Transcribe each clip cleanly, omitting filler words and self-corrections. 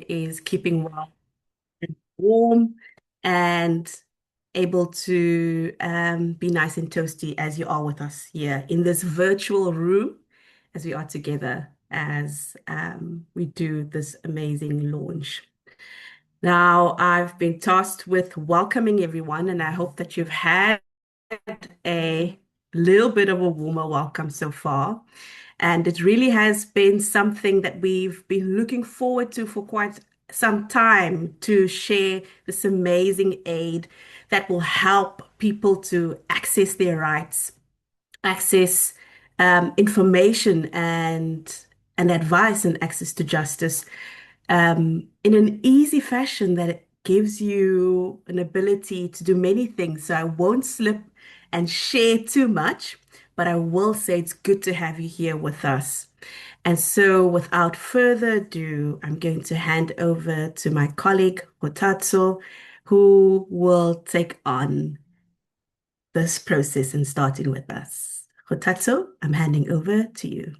is keeping well and warm and able to be nice and toasty as you are with us here in this virtual room as we are together as we do this amazing launch. Now, I've been tasked with welcoming everyone, and I hope that you've had a little bit of a warmer welcome so far. And it really has been something that we've been looking forward to for quite some time to share this amazing aid that will help people to access their rights, access information and advice and access to justice in an easy fashion that it gives you an ability to do many things. So I won't slip and share too much, but I will say it's good to have you here with us. And so without further ado, I'm going to hand over to my colleague, Hotatso, who will take on this process and starting with us. Hotatso, I'm handing over to you.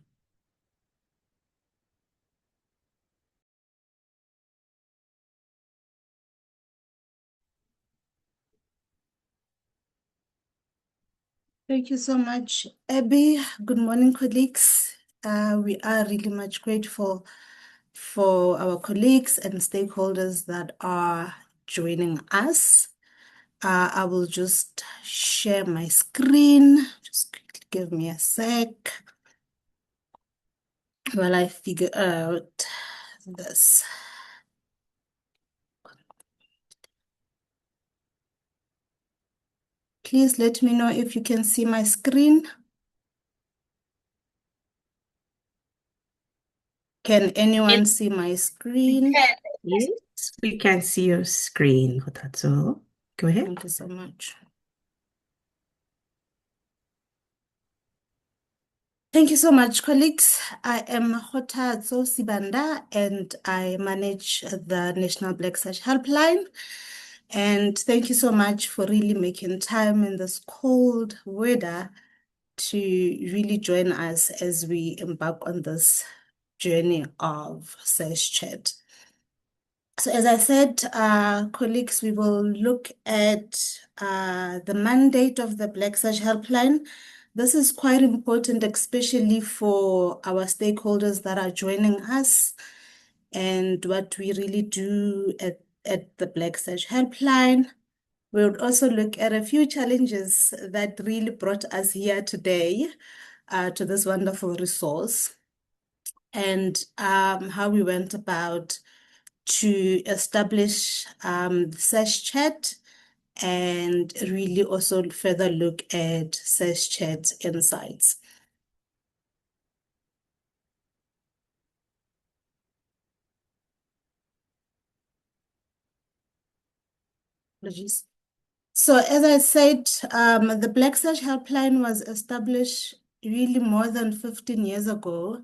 Thank you so much, Abby. Good morning, colleagues. We are really much grateful for our colleagues and stakeholders that are joining us. I will just share my screen. Just quickly give me a sec while I figure out this. Please let me know if you can see my screen. Can anyone see my screen? Yes, we can see your screen, Hotatsu. Go ahead. Thank you so much. Thank you so much, colleagues. I am Hotatso Sibanda and I manage the National Black Sash Helpline. And thank you so much for really making time in this cold weather to really join us as we embark on this journey of SashChat. So as I said, colleagues, we will look at the mandate of the Black Sash Helpline. This is quite important, especially for our stakeholders that are joining us and what we really do at the Black Sash Helpline. We would also look at a few challenges that really brought us here today to this wonderful resource and how we went about to establish SashChat and really also further look at SashChat insights. Apologies. So as I said, the Black Sash Helpline was established really more than 15 years ago,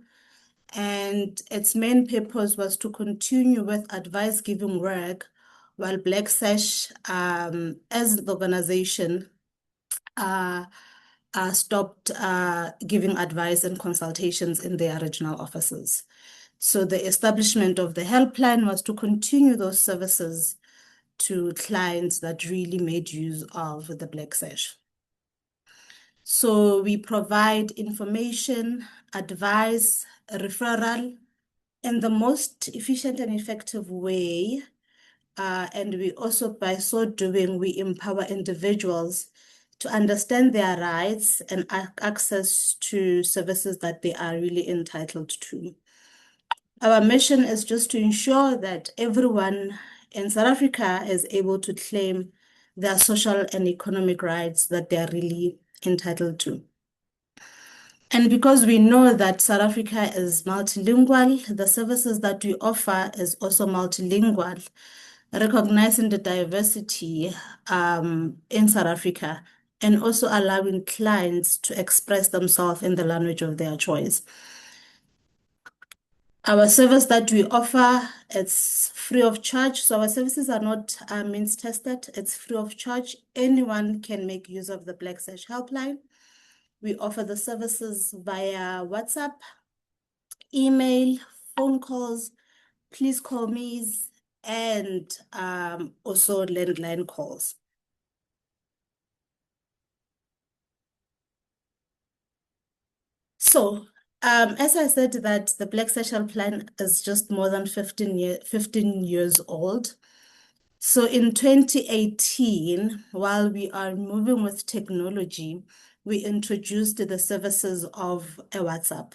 and its main purpose was to continue with advice giving work while Black Sash, as the organization, stopped giving advice and consultations in their regional offices. So the establishment of the helpline was to continue those services to clients that really made use of the Black Sash. So we provide information, advice, referral in the most efficient and effective way. And we also, by so doing, we empower individuals to understand their rights and access to services that they are really entitled to. Our mission is just to ensure that everyone in South Africa is able to claim their social and economic rights that they are really entitled to. And because we know that South Africa is multilingual, the services that we offer is also multilingual, recognizing the diversity in South Africa and also allowing clients to express themselves in the language of their choice. Our service that we offer, it's free of charge. So our services are not means tested. It's free of charge. Anyone can make use of the Black Sash Helpline. We offer the services via WhatsApp, email, phone calls, please call me's, and also landline calls. So, as I said that the Black Sash Helpline is just more than 15 years old. So in 2018, while we are moving with technology, we introduced the services of a WhatsApp.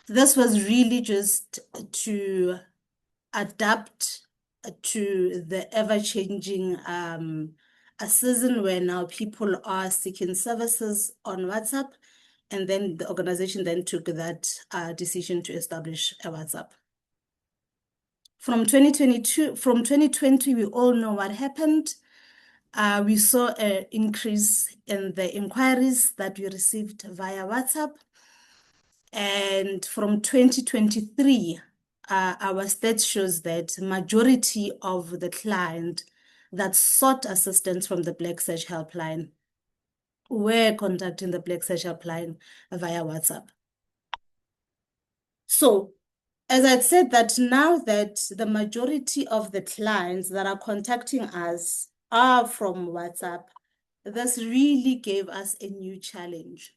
This was really just to adapt to the ever-changing a season where now people are seeking services on WhatsApp, and then the organization then took that decision to establish a WhatsApp. From 2020, we all know what happened. We saw an increase in the inquiries that we received via WhatsApp. And from 2023, our stats shows that majority of the client that sought assistance from the Black Sash Helpline were contacting the Black Sash Helpline via WhatsApp. So, as I said, that now that the majority of the clients that are contacting us are from WhatsApp, this really gave us a new challenge,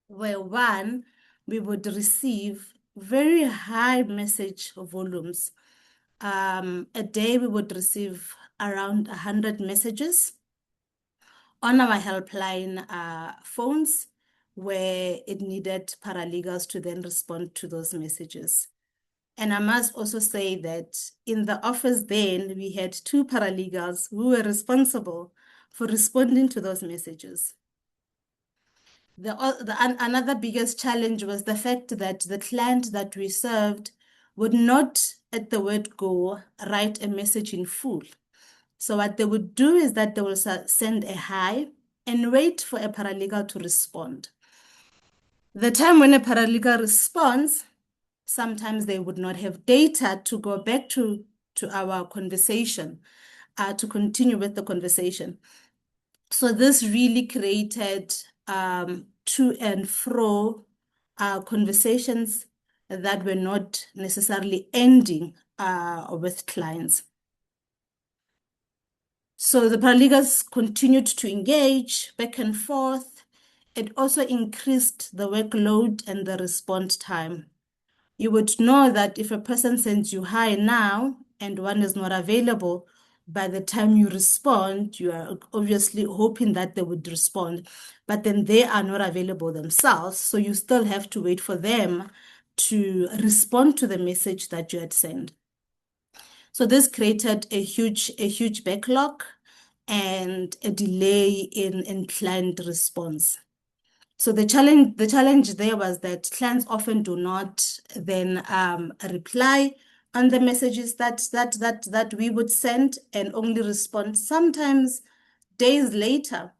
where one, we would receive very high message volumes. A day we would receive around 100 messages on our helpline phones, where it needed paralegals to then respond to those messages. And I must also say that in the office then, we had 2 paralegals who were responsible for responding to those messages. Another biggest challenge was the fact that the client that we served would not, at the word go, write a message in full. So what they would do is that they will send a hi and wait for a paralegal to respond. The time when a paralegal responds, sometimes they would not have data to go back to our conversation, to continue with the conversation. So this really created to and fro conversations that were not necessarily ending with clients. So the paralegals continued to engage back and forth. It also increased the workload and the response time. You would know that if a person sends you hi now and one is not available, by the time you respond, you are obviously hoping that they would respond, but then they are not available themselves. So you still have to wait for them to respond to the message that you had sent. So this created a huge backlog and a delay in client response. So the challenge there was that clients often do not then reply on the messages that we would send, and only respond sometimes days later.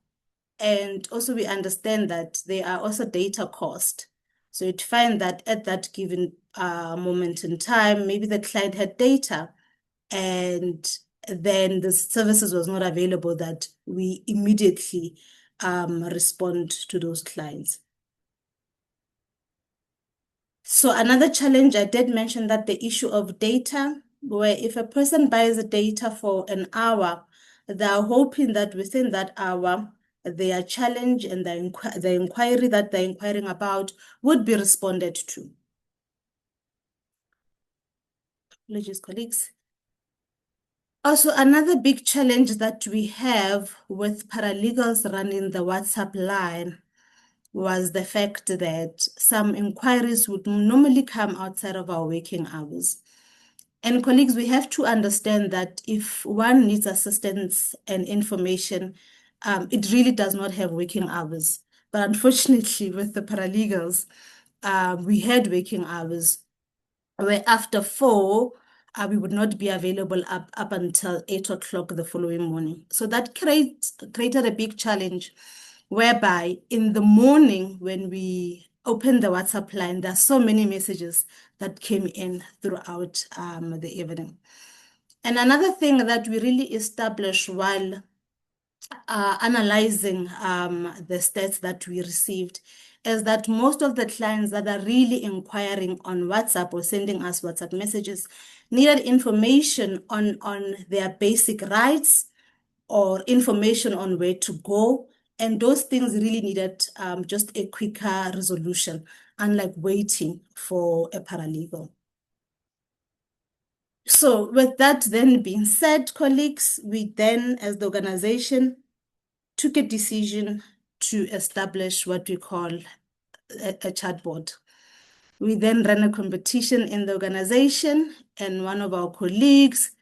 And also we understand that there are also data cost. So you'd find that at that given moment in time, maybe the client had data and then the services was not available, that we immediately respond to those clients. So another challenge, I did mention that the issue of data, where if a person buys the data for an hour, they are hoping that within that hour, their challenge and the inquiry that they're inquiring about would be responded to. Apologies, colleagues. Also, another big challenge that we have with paralegals running the WhatsApp line was the fact that some inquiries would normally come outside of our working hours. And colleagues, we have to understand that if one needs assistance and information, it really does not have working hours. But unfortunately, with the paralegals, we had working hours where after 4, we would not be available up until 8 o'clock the following morning. So that created a big challenge, whereby in the morning when we opened the WhatsApp line, there are so many messages that came in throughout the evening. And another thing that we really established while analyzing the stats that we received is that most of the clients that are really inquiring on WhatsApp or sending us WhatsApp messages needed information on their basic rights or information on where to go. And those things really needed just a quicker resolution, unlike waiting for a paralegal. So with that then being said, colleagues, we then, as the organization, took a decision to establish what we call a chatbot. We then ran a competition in the organization, and one of our colleagues,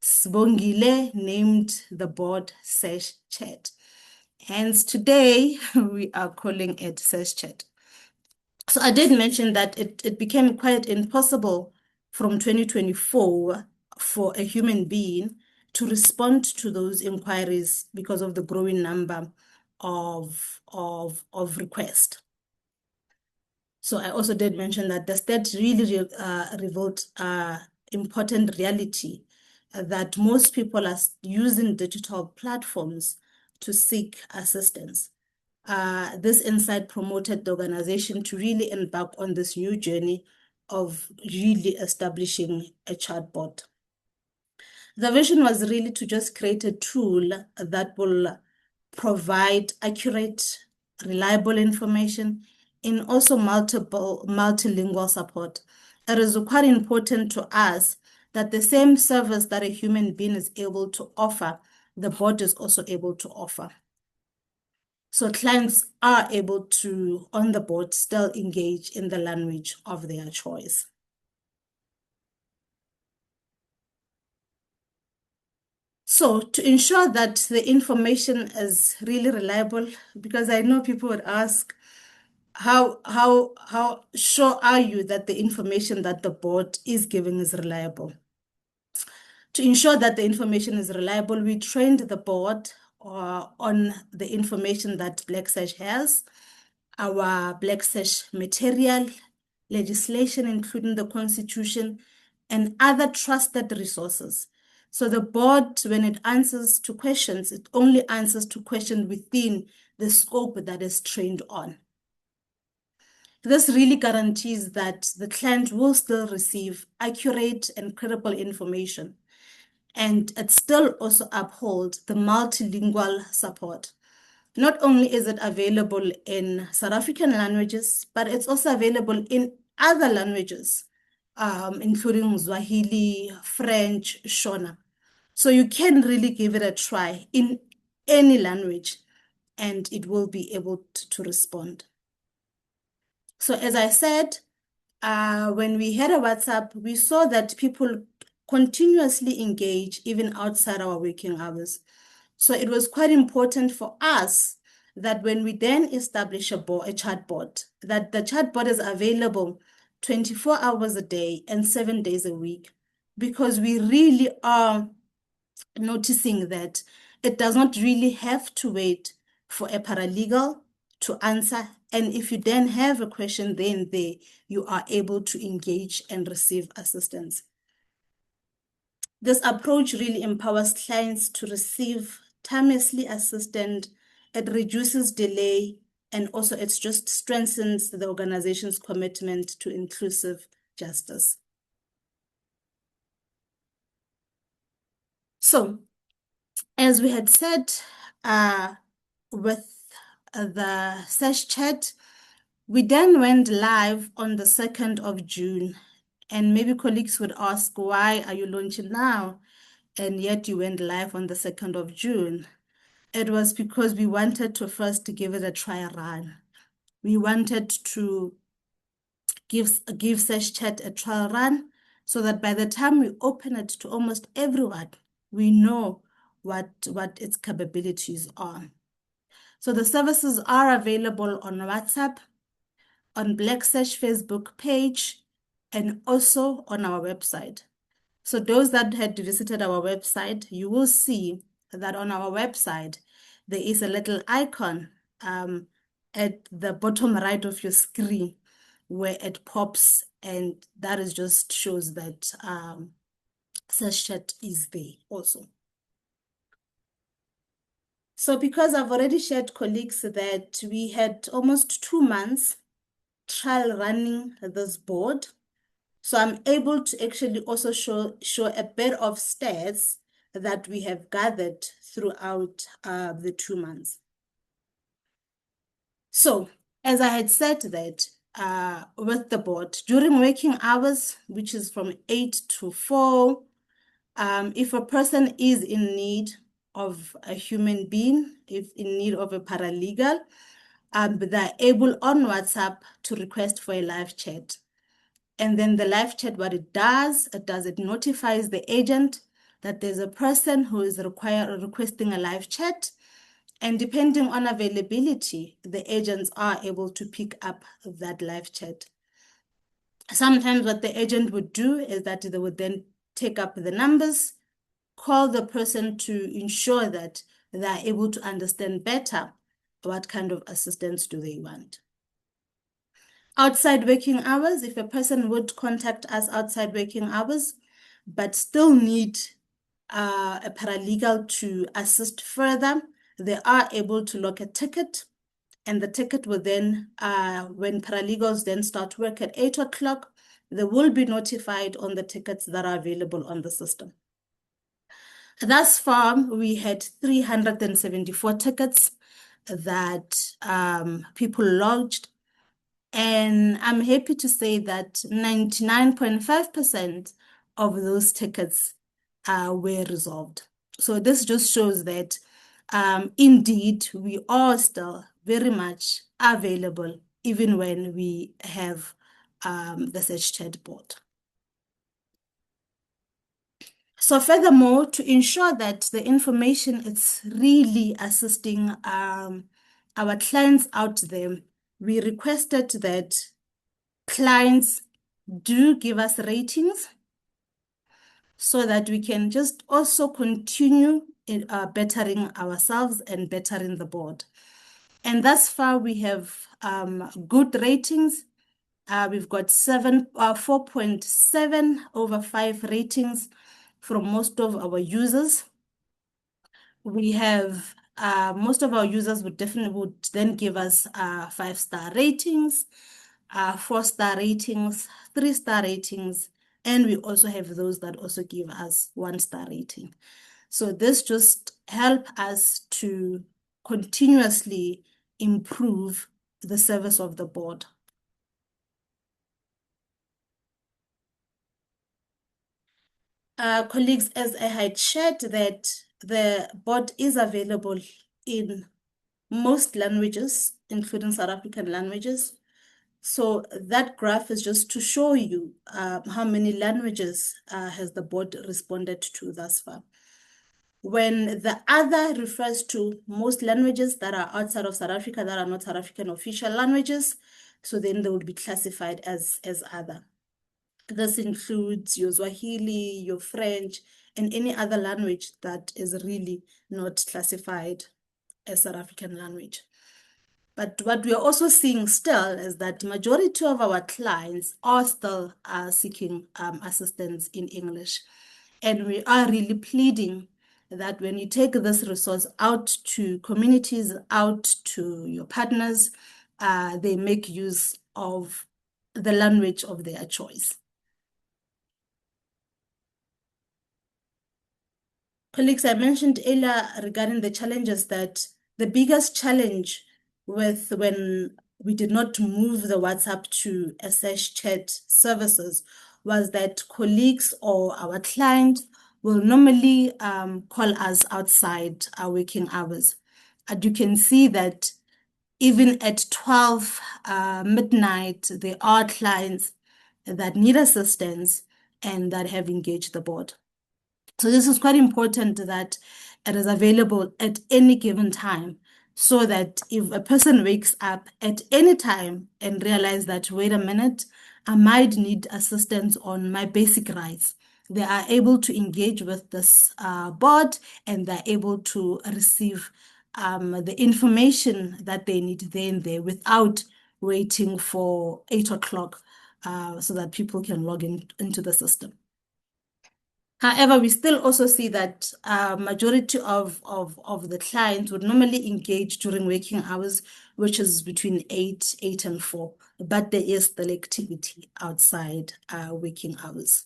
Sbongile, named the board SashChat. Hence, today we are calling it SashChat. So I did mention that it became quite impossible from 2024 for a human being to respond to those inquiries because of the growing number of requests. So I also did mention that the state really revealed important reality that most people are using digital platforms to seek assistance. This insight promoted the organization to really embark on this new journey of really establishing a chatbot. The vision was really to just create a tool that will provide accurate, reliable information in also multilingual support. It is quite important to us that the same service that a human being is able to offer, the bot is also able to offer. So clients are able to, on the board, still engage in the language of their choice. So to ensure that the information is really reliable, because I know people would ask, how sure are you that the information that the board is giving is reliable? To ensure that the information is reliable, we trained the board on the information that Black Sash has, our Black Sash material, legislation, including the Constitution, and other trusted resources. So the board, when it answers to questions, it only answers to questions within the scope that is trained on. This really guarantees that the client will still receive accurate and credible information, and it still also upholds the multilingual support. Not only is it available in South African languages, but it's also available in other languages, including Swahili, French, Shona. So you can really give it a try in any language, and it will be able to respond. So as I said, when we had a WhatsApp, we saw that people continuously engage even outside our working hours. So it was quite important for us that when we then establish a chatbot, that the chatbot is available 24 hours a day and 7 days a week, because we really are noticing that it does not really have to wait for a paralegal to answer. And if you then have a question, then you are able to engage and receive assistance. This approach really empowers clients to receive timely assistance. It reduces delay, and also it just strengthens the organization's commitment to inclusive justice. So, as we had said, with the SashChat, we then went live on the 2nd of June. And maybe colleagues would ask, why are you launching now? And yet you went live on the 2nd of June. It was because we wanted to first give it a trial run. We wanted to give SashChat a trial run so that by the time we open it to almost everyone, we know what its capabilities are. So the services are available on WhatsApp, on Black Sash Facebook page, and also on our website. So those that had visited our website, you will see that on our website, there is a little icon at the bottom right of your screen where it pops, and that is just shows that SashChat is there also. So because I've already shared, colleagues, that we had almost 2 months trial running this board, so I'm able to actually also show a bit of stats that we have gathered throughout the 2 months. So, as I had said that with the board, during working hours, which is from 8 to 4, if a person is in need of a human being, if in need of a paralegal, they're able on WhatsApp to request for a live chat. And then the live chat, what it notifies the agent that there's a person who is requesting a live chat. And depending on availability, the agents are able to pick up that live chat. Sometimes what the agent would do is that they would then take up the numbers, call the person to ensure that they are able to understand better what kind of assistance do they want. Outside working hours, if a person would contact us outside working hours, but still need a paralegal to assist further, they are able to log a ticket, and the ticket will then, when paralegals then start work at 8 o'clock, they will be notified on the tickets that are available on the system. Thus far, we had 374 tickets that people lodged, and I'm happy to say that 99.5% of those tickets were resolved. So this just shows that indeed we are still very much available even when we have the SashChat board. So furthermore, to ensure that the information is really assisting our clients out there, we requested that clients do give us ratings so that we can just also continue in, bettering ourselves and bettering the board. And thus far, we have good ratings. We've got 4.7 over 5 ratings from most of our users. We have most of our users would then give us 5-star ratings, 4-star ratings, 3-star ratings, and we also have those that also give us 1-star rating. So this just help us to continuously improve the service of the board. Colleagues, as I had shared, that the board is available in most languages, including South African languages. So that graph is just to show you how many languages has the board responded to thus far. When the other refers to most languages that are outside of South Africa that are not South African official languages, so then they would be classified as other. This includes your Swahili, your French, and any other language that is really not classified as South African language. But what we are also seeing still is that majority of our clients are still seeking assistance in English. And we are really pleading that when you take this resource out to communities, out to your partners, they make use of the language of their choice. Colleagues, I mentioned earlier regarding the challenges that the biggest challenge with when we did not move the WhatsApp to a SashChat services was that colleagues or our client will normally call us outside our working hours. And you can see that even at 12 midnight, there are clients that need assistance and that have engaged the board. So this is quite important that it is available at any given time, so that if a person wakes up at any time and realize that, wait a minute, I might need assistance on my basic rights, they are able to engage with this board and they're able to receive the information that they need there and there without waiting for 8 o'clock so that people can log into the system. However, we still also see that majority of the clients would normally engage during working hours, which is between 8 and 4. But there is still activity outside working hours.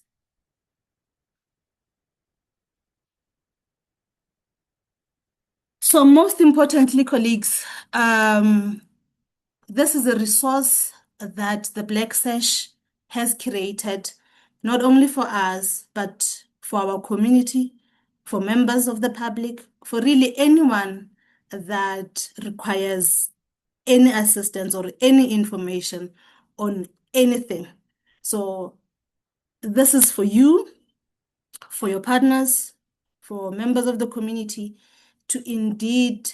So most importantly, colleagues, this is a resource that the Black Sash has created, not only for us, but for our community, for members of the public, for really anyone that requires any assistance or any information on anything. So this is for you, for your partners, for members of the community to indeed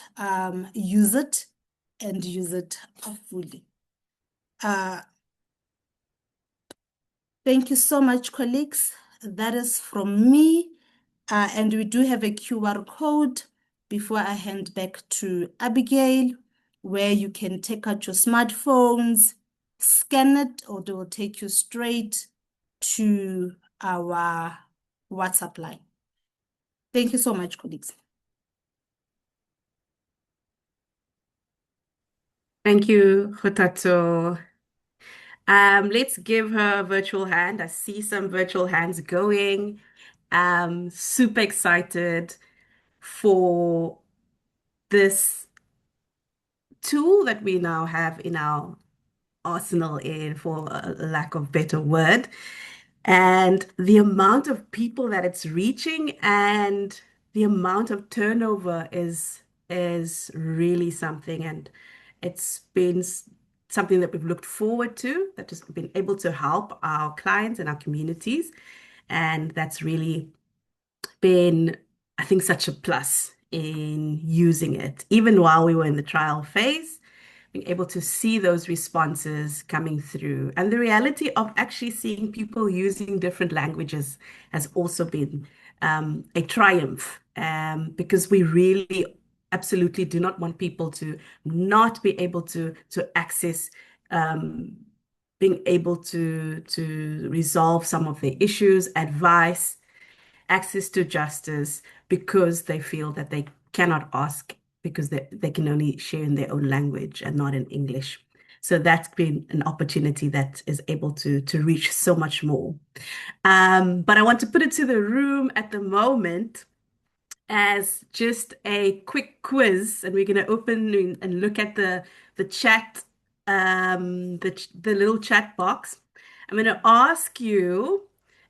use it and use it fully. Uh, Thank you so much, colleagues. That is from me. And we do have a QR code before I hand back to Abigail, where you can take out your smartphones, scan it, or they will take you straight to our WhatsApp line. Thank you so much, colleagues. Thank you, Hotato. Let's give her a virtual hand. I see some virtual hands going. Super excited for this tool that we now have in our arsenal, in for a lack of better word, and the amount of people that it's reaching and the amount of turnover is really something. And it's been something that we've looked forward to, that has been able to help our clients and our communities. And that's really been, I think, such a plus in using it. Even while we were in the trial phase, being able to see those responses coming through. And the reality of actually seeing people using different languages has also been a triumph, because we really absolutely do not want people to not be able to access being able to resolve some of their issues, advice, access to justice, because they feel that they cannot ask because they can only share in their own language and not in English. So that's been an opportunity that is able to reach so much more. But I want to put it to the room at the moment as just a quick quiz, and we're going to open and look at the chat, the little chat box. I'm going to ask you,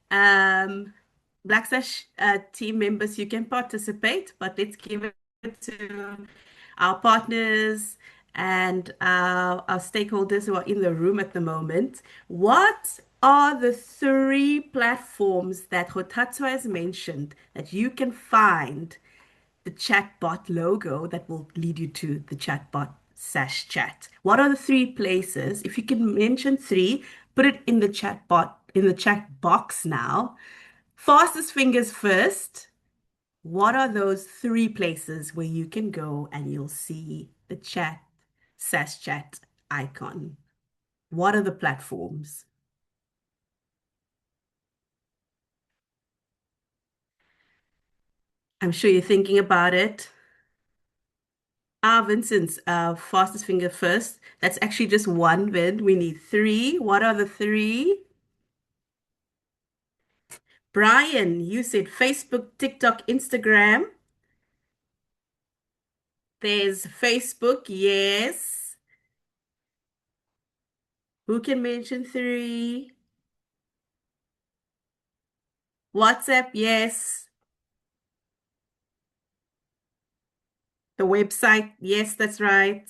Black Sash team members, you can participate, but let's give it to our partners and our stakeholders who are in the room at the moment. What are the three platforms that Hotatsu has mentioned that you can find the chatbot logo that will lead you to the chatbot SashChat? What are the three places? If you can mention three, put it in the chatbot, in the chat box now. Fastest fingers first. What are those three places where you can go and you'll see the chat, SashChat icon? What are the platforms? I'm sure you're thinking about it. Vincent's fastest finger first. That's actually just one, Vin. We need three. What are the three? Brian, you said Facebook, TikTok, Instagram. There's Facebook, yes. Who can mention three? WhatsApp, yes. The website, yes, that's right.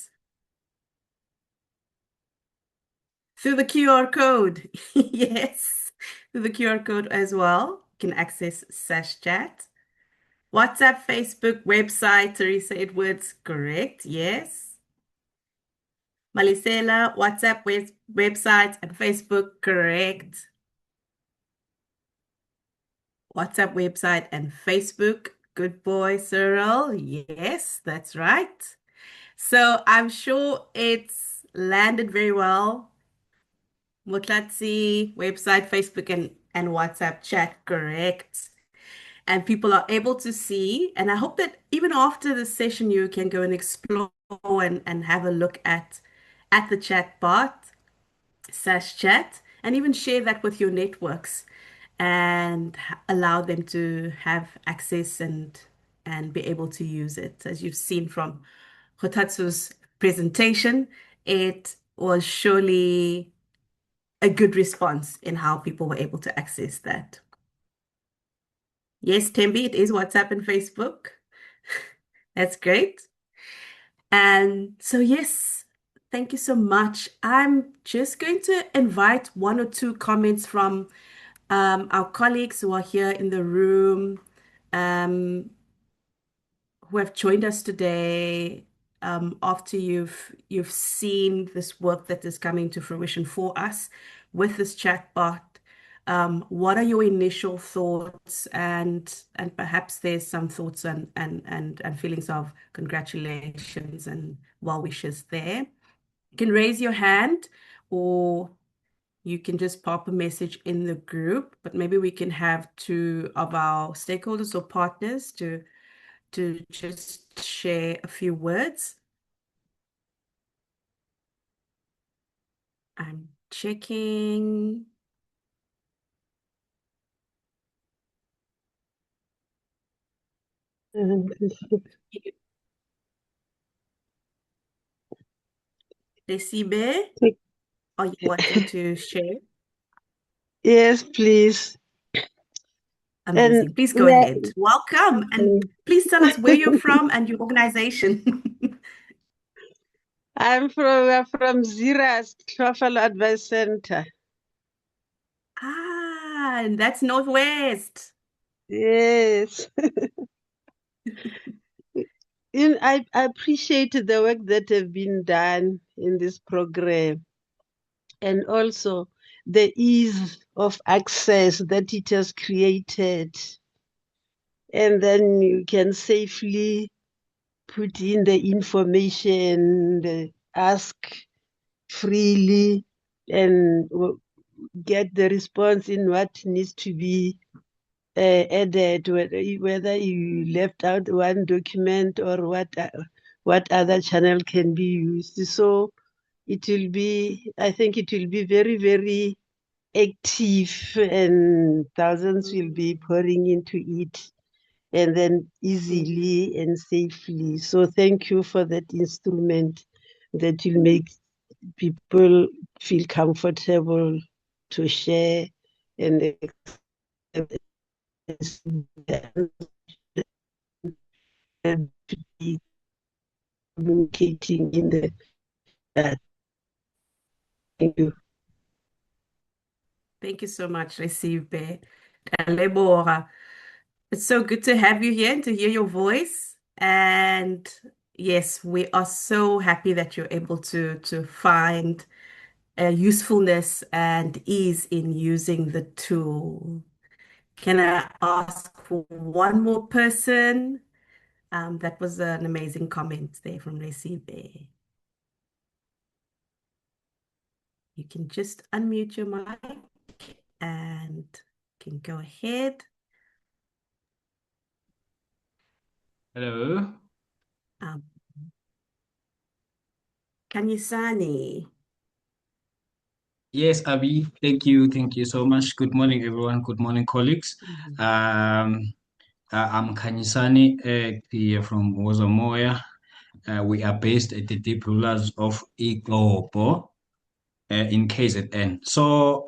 Through the QR code, yes. Through the QR code as well, you can access SashChat. WhatsApp, Facebook, website, Teresa Edwards, correct, yes. Malisela, WhatsApp, website, and Facebook, correct. WhatsApp, website, and Facebook. Good boy, Cyril. Yes, that's right. So I'm sure it's landed very well. Mutlatsi, website, Facebook, and WhatsApp chat, correct. and people are able to see. And I hope that even after the session, you can go and explore and have a look at the chat bot, SashChat, and even share that with your networks and allow them to have access and be able to use it. As you've seen from Hotatsu's presentation, it was surely a good response in how people were able to access that. Yes, Tembi, it is WhatsApp and Facebook. That's great. And so, yes, thank you so much. I'm just going to invite one or two comments from our colleagues who are here in the room, um, who have joined us today. After you've seen this work that is coming to fruition for us with this chatbot, what are your initial thoughts? And perhaps there's some thoughts and feelings of congratulations and well wishes there. You can raise your hand or you can just pop a message in the group, but maybe we can have two of our stakeholders or partners to just share a few words. I'm checking. Recibe, are you wanting to share? Yes, please. And Amazing. Please go yeah, ahead. Welcome. And please tell us where you're from and your organization. we're from Zira's Truffle Advice Center. Ah, and that's Northwest. Yes. I appreciate the work that have been done in this program and also the ease of access that it has created. And then you can safely put in the information, ask freely, and get the response in what needs to be added, whether you left out one document or what other channel can be used. So it will be, I think it will be very, very active and thousands will be pouring into it and then easily and safely. So thank you for that instrument that will make people feel comfortable to share and to be communicating in the chat. Thank you. Thank you so much, Recibe. Talebora. It's so good to have you here and to hear your voice. And yes, we are so happy that you're able to find usefulness and ease in using the tool. Can I ask for one more person? That was an amazing comment there from Recibe. You can just unmute your mic and can go ahead. Hello. Um, Kanyisani. Yes, Abby, thank you. Thank you so much. Good morning, everyone. Good morning, colleagues. Mhm. I'm Kanyisani here from Wozamoya. We are based at the deep rulers of Igbo in KZN. So,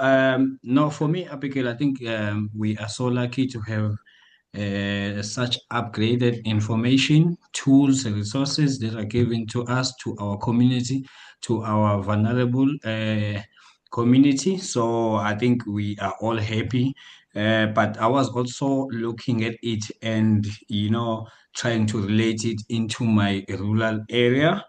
no, for me, Abigail, I think we are so lucky to have such upgraded information, tools, and resources that are given to us, to our community, to our vulnerable community. So I think we are all happy. But I was also looking at it and, trying to relate it into my rural area.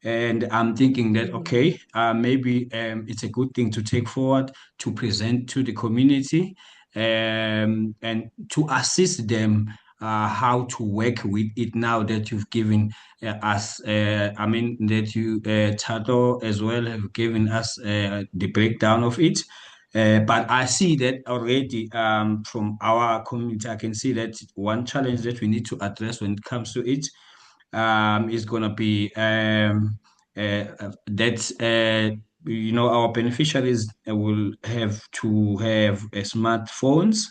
And I'm thinking that, Mhm. okay, maybe it's a good thing to take forward to present to the community and to assist them how to work with it now that you've given us, that you, Tato, as well, have given us the breakdown of it. But I see that already from our community. I can see that one challenge that we need to address when it comes to it is going to be that our beneficiaries will have to have smartphones.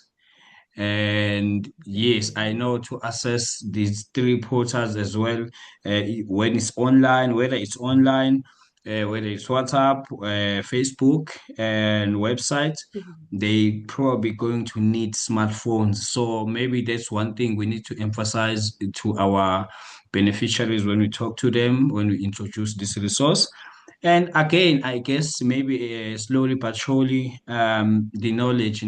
And yes, I know to access these three portals as well, when it's online, whether it's WhatsApp, Facebook, and website, Mhm. they probably going to need smartphones. So maybe that's one thing we need to emphasize to our beneficiaries when we talk to them, when we introduce this resource. And again, I guess maybe slowly but surely, the knowledge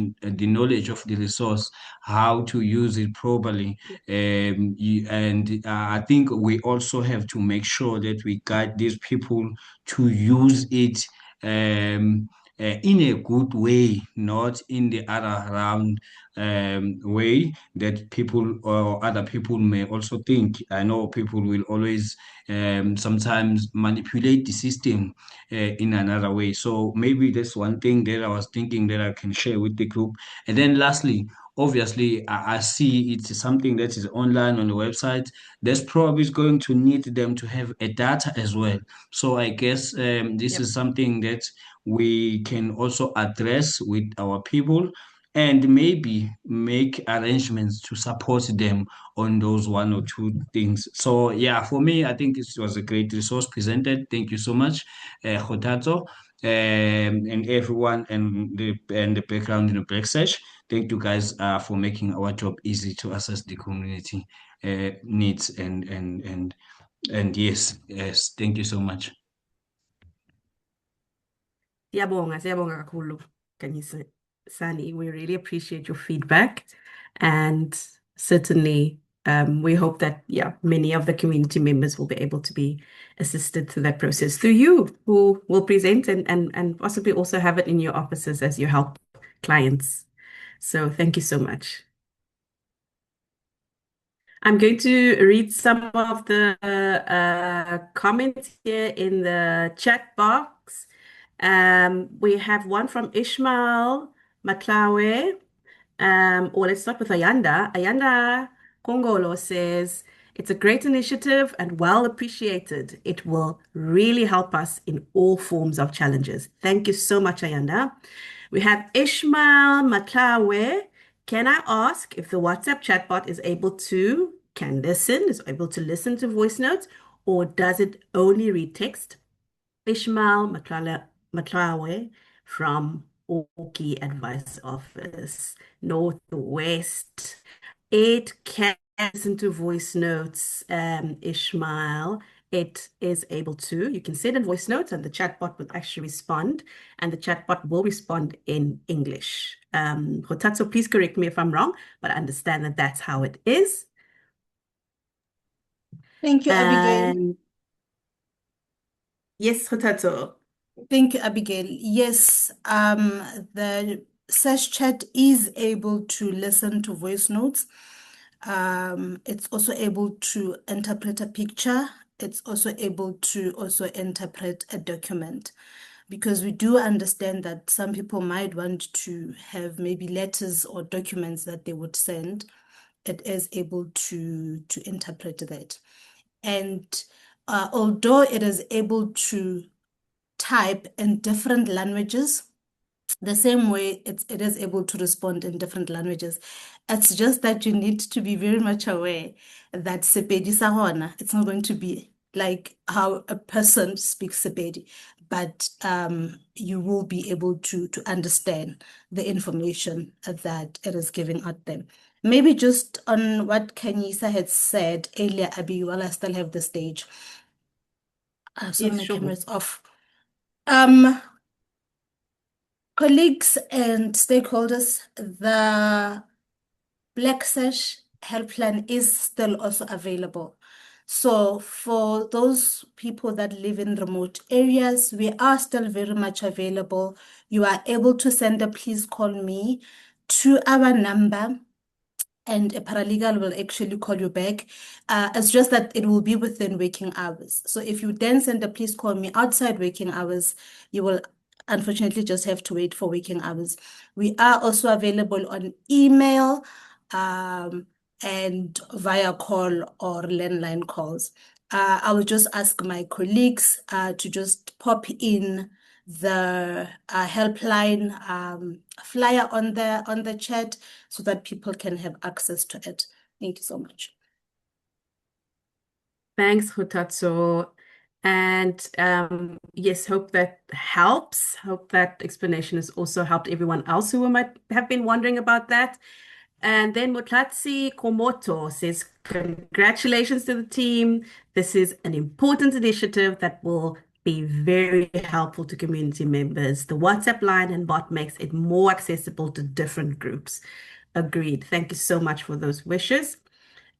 of the resource, how to use it properly, and I think we also have to make sure that we guide these people to use it um, in a good way, not in the other round way that people or other people may also think. I know people will always sometimes manipulate the system in another way. So maybe that's one thing that I was thinking that I can share with the group. And then lastly, obviously, I see it's something that is online on the website. That's probably going to need them to have a data as well. So I guess this Yep. is something that we can also address with our people and maybe make arrangements to support them on those one or two things. So yeah, for me, I think this was a great resource presented. Thank you so much, Hotato, and everyone and the background in the Black Sash. Thank you guys for making our job easy to assess the community needs and yes, thank you so much. Siyabonga kakhulu, Sani. We really appreciate your feedback, and certainly, we hope that many of the community members will be able to be assisted through that process through you, who will present and possibly also have it in your offices as you help clients. So thank you so much. I'm going to read some of the comments here in the chat box. We have one from Ishmael Maklawe. Or let's start with Ayanda. Ayanda Kongolo says, it's a great initiative and well appreciated. It will really help us in all forms of challenges. Thank you so much, Ayanda. We have Ishmael Matlawe. Can I ask if the WhatsApp chatbot is able to listen to voice notes, or does it only read text? Ishmael Matlawe from Oki Advice Office, Northwest. It can listen to voice notes, Ishmael. It is able to. You can send in voice notes, and the chatbot will actually respond, and the chatbot will respond in English. Hotatsu, please correct me if I'm wrong, but I understand that that's how it is. Thank you, Abigail. And yes, Hotatsu. Thank you, Abigail. Yes, the SashChat is able to listen to voice notes. It's also able to interpret a picture. It's also able to interpret a document, because we do understand that some people might want to have maybe letters or documents that they would send. It is able to interpret that. And although it is able to type in different languages, the same way it is able to respond in different languages. It's just that you need to be very much aware that Sepedi sa hona, it's not going to be like how a person speaks Sepedi, but you will be able to understand the information that it is giving out them. Maybe just on what Kanyisa had said earlier, Abby, while I still have the stage. Sorry, Yes, my sure. camera is off. Colleagues and stakeholders, the Black Sash helpline is still also available. So for those people that live in remote areas, we are still very much available. You are able to send a please call me to our number, and a paralegal will actually call you back. It's just that it will be within working hours. So if you then send a please call me outside working hours, you will unfortunately just have to wait for working hours. We are also available on email and via call or landline calls. I will just ask my colleagues to just pop in the helpline flyer on the chat so that people can have access to it. Thank you so much. Thanks, Hotatso. And yes, hope that helps. Hope that explanation has also helped everyone else who might have been wondering about that. And then Mutlatsi Komoto says, congratulations to the team. This is an important initiative that will be very helpful to community members. The WhatsApp line and bot makes it more accessible to different groups. Agreed. Thank you so much for those wishes.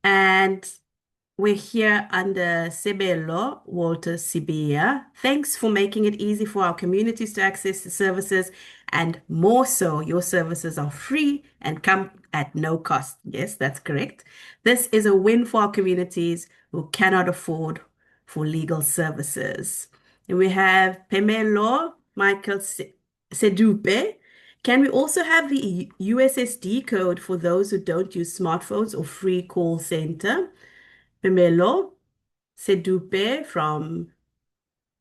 And we're here under Sebelo Walter Sibia. Thanks for making it easy for our communities to access the services, and more so, your services are free and come at no cost. Yes, that's correct. This is a win for our communities who cannot afford for legal services. And we have Pemelo Michael Sedupe. Can we also have the USSD code for those who don't use smartphones or free call center? Pemelo Sedupe from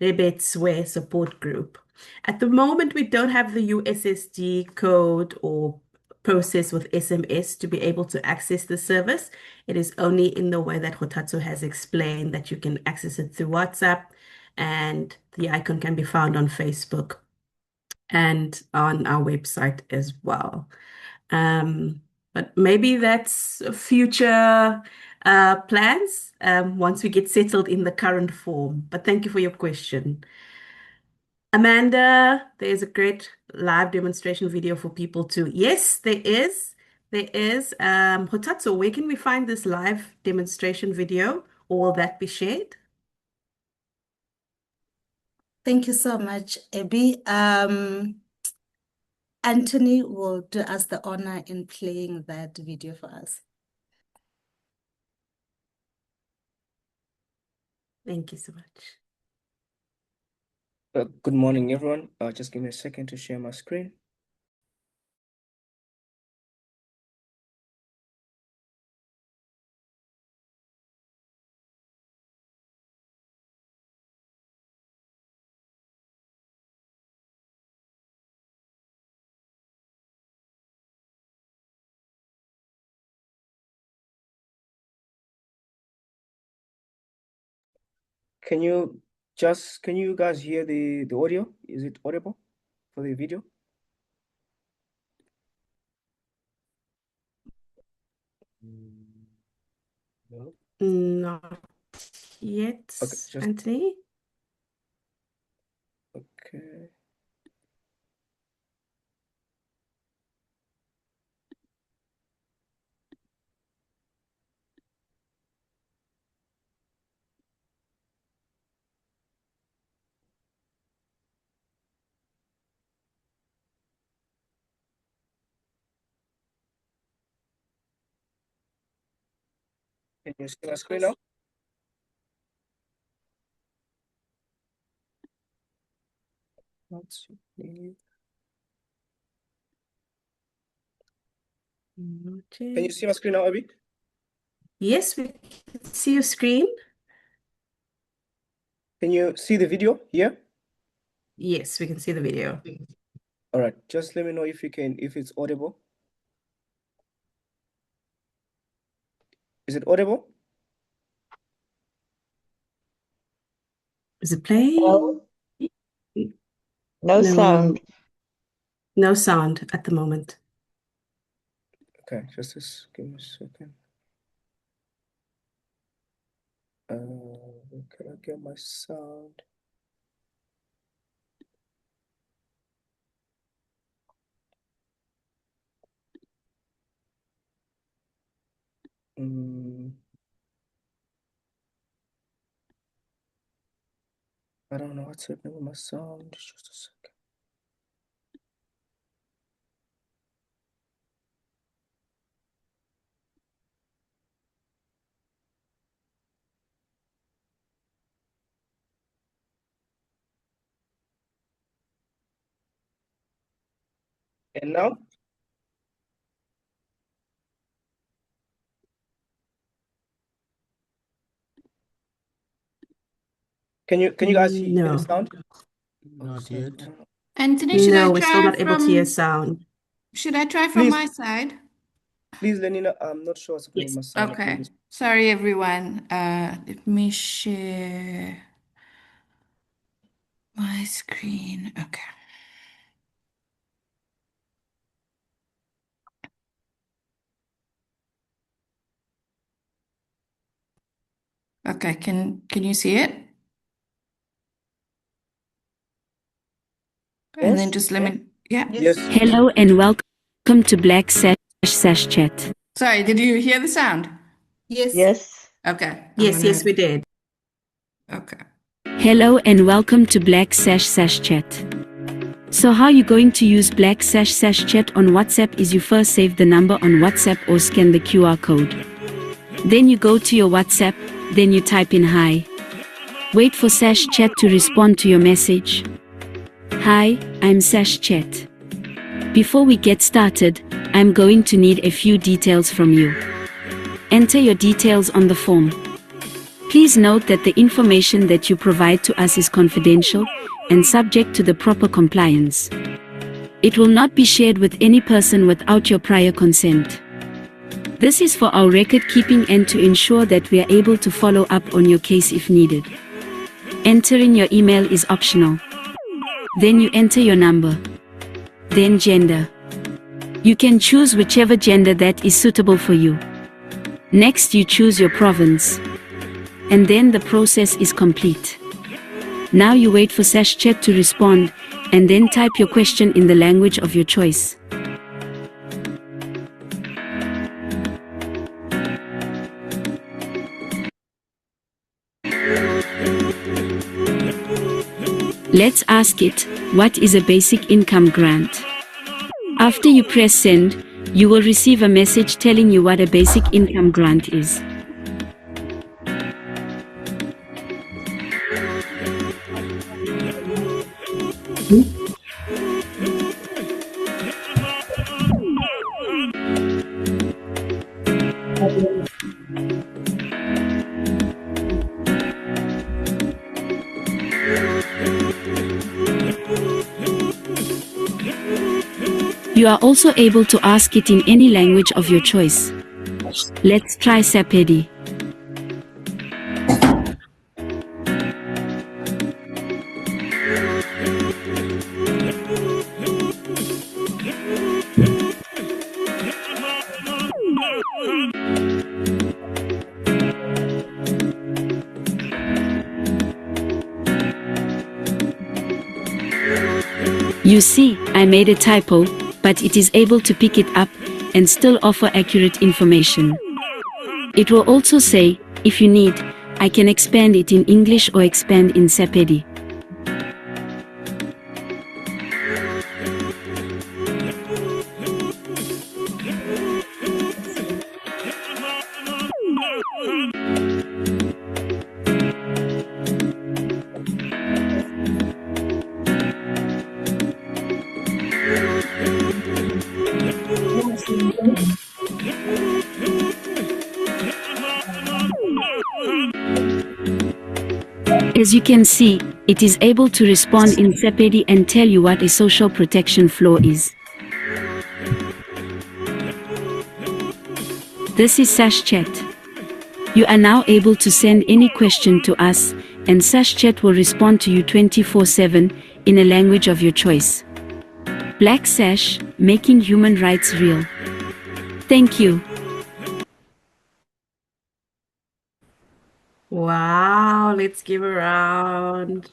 Rebetswe support group. At the moment, we don't have the USSD code or process with SMS to be able to access the service. It is only in the way that Hotatsu has explained that you can access it through WhatsApp, and the icon can be found on Facebook and on our website as well. But maybe that's future plans once we get settled in the current form. But thank you for your question. Amanda, there's a great live demonstration video for people to. Yes, there is. There is. Hotatsu, where can we find this live demonstration video? Or will that be shared? Thank you so much, Abby. Anthony will do us the honor in playing that video for us. Thank you so much. Good morning, everyone. Just give me a second to share my screen. Can you guys hear the audio? Is it audible for the video? No. Not yet, Okay, Anthony. okay. Can you see my screen now? Let's see. Can you see my screen now, Abby? Yes, we can see your screen. Can you see the video here? Yes, we can see the video. All right, just let me know if it's audible. Is it audible? Is it playing? No, no sound. No sound at the moment. Okay, give me a second. Can I get my sound? I don't know what's happening with my sound. Just a second. And now? Can you guys hear the No. sound? Not yet. Anthony, should I No, we're still try not able to hear from sound. Please, my side? please, Lenina, I'm not sure what's happening Yes. on my side. Okay. Sorry, everyone. Let me share my screen. Okay. Okay, can you see it? And then Yes. just let me, yeah. Yes. Hello and welcome to Black SashChat. Sorry, did you hear the sound? Yes. Yes. Okay. Yes, we did. Okay. Hello and welcome to Black SashChat. So how you going to use Black SashChat on WhatsApp is you first save the number on WhatsApp or scan the QR code. Then you go to your WhatsApp, then you type in hi. Wait for SashChat to respond to your message. Hi, I'm SashChat. Before we get started, I'm going to need a few details from you. Enter your details on the form. Please note that the information that you provide to us is confidential and subject to the proper compliance. It will not be shared with any person without your prior consent. This is for our record keeping and to ensure that we are able to follow up on your case if needed. Entering your email is optional. Then you enter your number. Then gender. You can choose whichever gender that is suitable for you. Next you choose your province. And then the process is complete. Now you wait for SashChat to respond, and then type your question in the language of your choice. Let's ask it, what is a basic income grant? After you press send, you will receive a message telling you what a basic income grant is. You are also able to ask it in any language of your choice. Let's try Sepedi. You see, I made a typo, but it is able to pick it up and still offer accurate information. It will also say, if you need, I can expand it in English or expand in Sepedi. As you can see, it is able to respond in Sepedi and tell you what a social protection floor is. This is SashChat. You are now able to send any question to us, and SashChat will respond to you 24/7 in a language of your choice. Black Sash, making human rights real. Thank you. Wow, let's give a round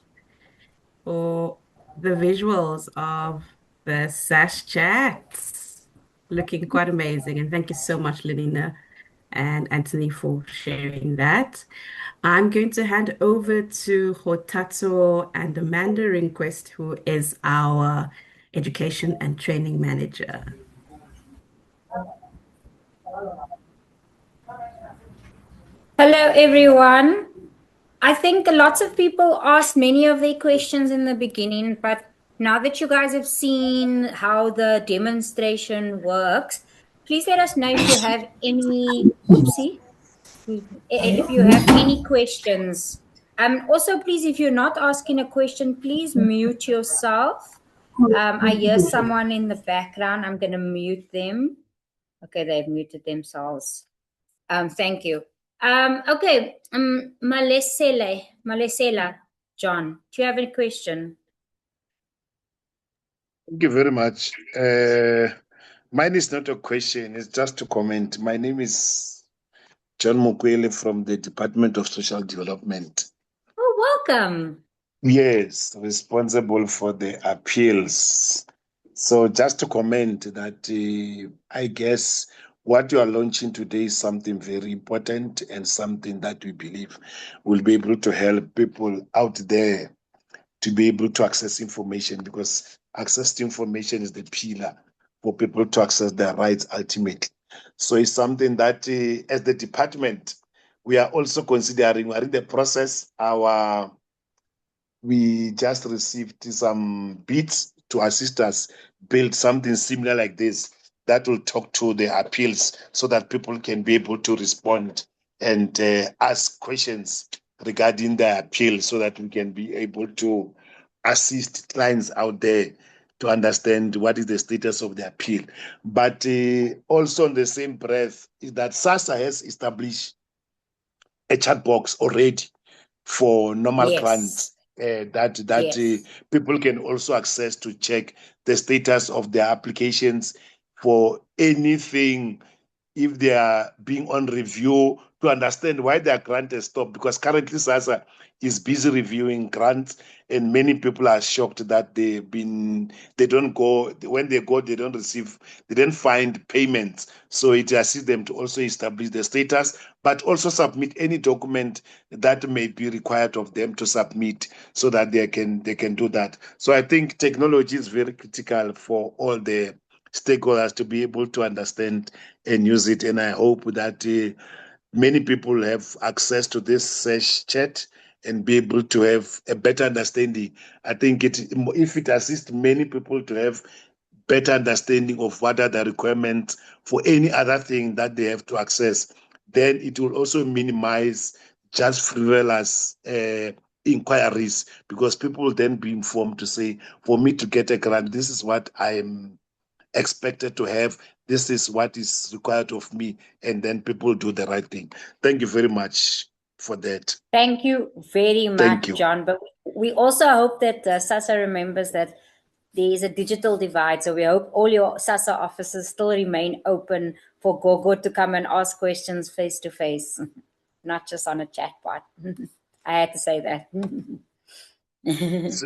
for the visuals of the Sash chats. Looking quite amazing. And thank you so much, Lenina and Anthony, for sharing that. I'm going to hand over to Hotatso and Amanda Ringquest, who is our education and training manager. Hello, everyone. I think lots of people asked many of their questions in the beginning, but Now that you guys have seen how the demonstration works, please let us know if you have any, oopsie, if you have any questions. Also, please, if you're not asking a question, please mute yourself. I hear someone in the background. I'm going to mute them. Okay, they've muted themselves. Thank you. Okay, Malesela, John, do you have any question? Thank you very much. Mine is not a question, it's just a comment. My name is John Mukwele from the Department of Social Development. Oh, welcome. Yes, responsible for the appeals. So just to comment that I guess what you are launching today is something very important and something that we believe will be able to help people out there to be able to access information, because access to information is the pillar for people to access their rights ultimately. So it's something that as the department, we are also considering. We are in the process. We just received some bids to assist us build something similar like this that will talk to the appeals so that people can be able to respond and ask questions regarding the appeal, so that we can be able to assist clients out there to understand what is the status of the appeal. But also in the same breath is that SASSA has established a chat box already for normal clients that people can also access to check the status of their applications for anything, if they are being on review, to understand why their grant has stopped, because currently SASSA is busy reviewing grants, and many people are shocked that they don't go, when they go, they don't find payments. So it assists them to also establish the status, but also submit any document that may be required of them to submit, so that they can do that. So I think technology is very critical for all the stakeholders to be able to understand and use it. And I hope that many people have access to this SashChat and be able to have a better understanding. I think if it assists many people to have better understanding of what are the requirements for any other thing that they have to access, then it will also minimize just frivolous inquiries, because people will then be informed to say, for me to get a grant, this is what I am expected to have, this is what is required of me, and then people do the right thing. Thank you very much for that. Thank you very Thank much, you. John. But we also hope that SASSA remembers that there is a digital divide. So we hope all your SASSA offices still remain open for Gogo to come and ask questions face to face, not just on a chatbot. I had to say that.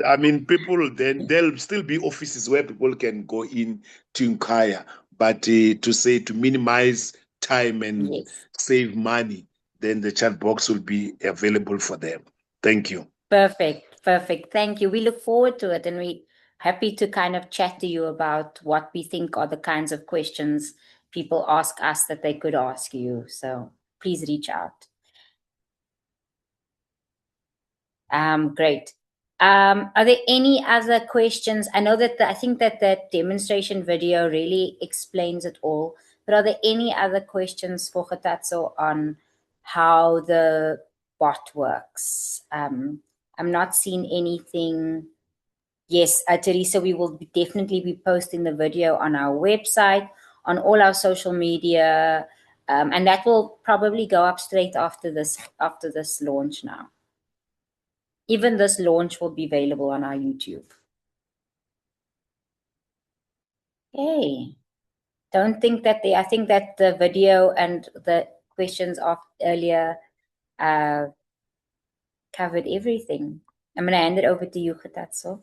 I mean, people, then there'll still be offices where people can go in to inquire, but to minimize time and save money, then the chat box will be available for them. Thank you. Perfect. Thank you. We look forward to it, and we're happy to kind of chat to you about what we think are the kinds of questions people ask us that they could ask you. So please reach out. Great. Are there any other questions? I know that I think that that demonstration video really explains it all, but are there any other questions for Kgatatso on how the bot works? I'm not seeing anything. Yes, Teresa, we will definitely be posting the video on our website, on all our social media, and that will probably go up straight after this launch now. Even this launch will be available on our YouTube. Okay. Don't think that I think that the video and the questions earlier covered everything. I'm going to hand it over to you, Kgatatso, to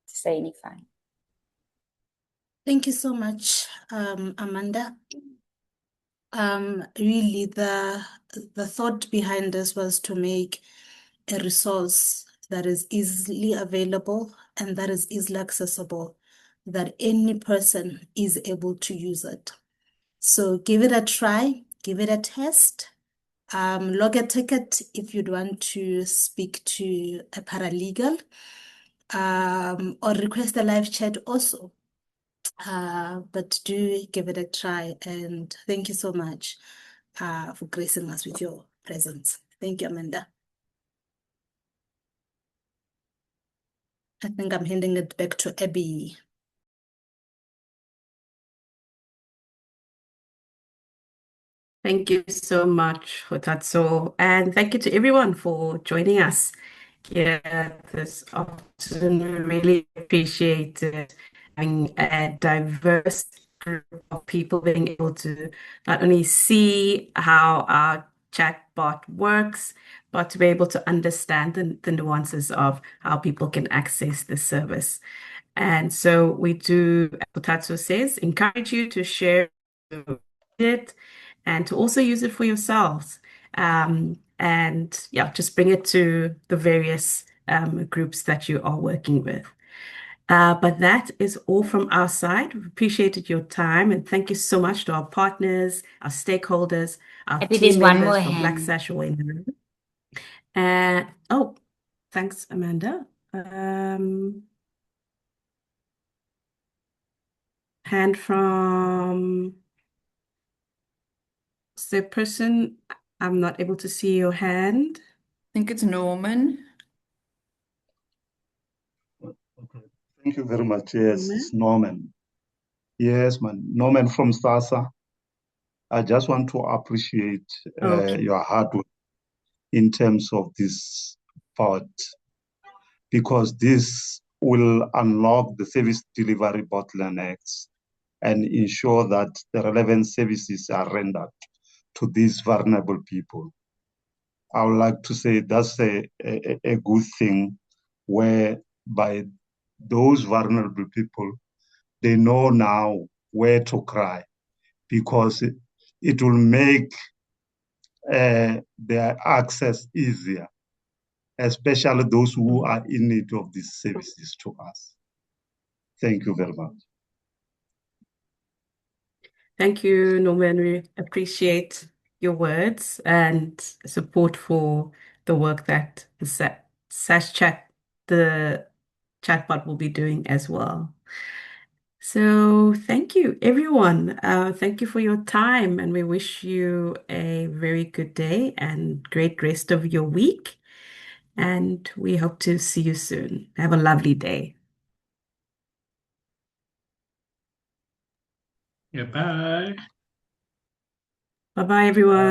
say anything. Thank you so much, Amanda. Really, the thought behind this was to make a resource that is easily available and that is easily accessible, that any person is able to use it. So give it a try, give it a test. Log a ticket if you'd want to speak to a paralegal. or request a live chat also. But do give it a try, and thank you so much for gracing us with your presence. Thank you, Amanda. I think I'm handing it back to Abby. Thank you so much, Hotatso, and thank you to everyone for joining us here this afternoon. We really appreciate it, having a diverse group of people being able to not only see how our chatbot works, but to be able to understand the nuances of how people can access the service. And so we do, as Hotatso says, encourage you to share it and to also use it for yourselves. And yeah, just bring it to the various groups that you are working with. But that is all from our side. We appreciated your time and thank you so much to our partners, our stakeholders, our Maybe team there's one members more from Black hand. Sash all in the room. Oh, thanks, Amanda. Hand from the person. I'm not able to see your hand. I think it's Norman. Okay. Thank you very much. Yes, it's Norman. Yes, man. Norman from SASA. I just want to appreciate Okay. your hard work in terms of this part, because this will unlock the service delivery bottlenecks and ensure that the relevant services are rendered to these vulnerable people. I would like to say that's a good thing, whereby those vulnerable people, they know now where to cry, because it will make their access easier, especially those who are in need of these services to us. Thank you very much. Thank you, Norman. We appreciate your words and support for the work that the SashChat, the chatbot, will be doing as well. So thank you, everyone. Thank you for your time, and we wish you a very good day and great rest of your week. And we hope to see you soon. Have a lovely day. Yeah, bye. Bye-bye, everyone.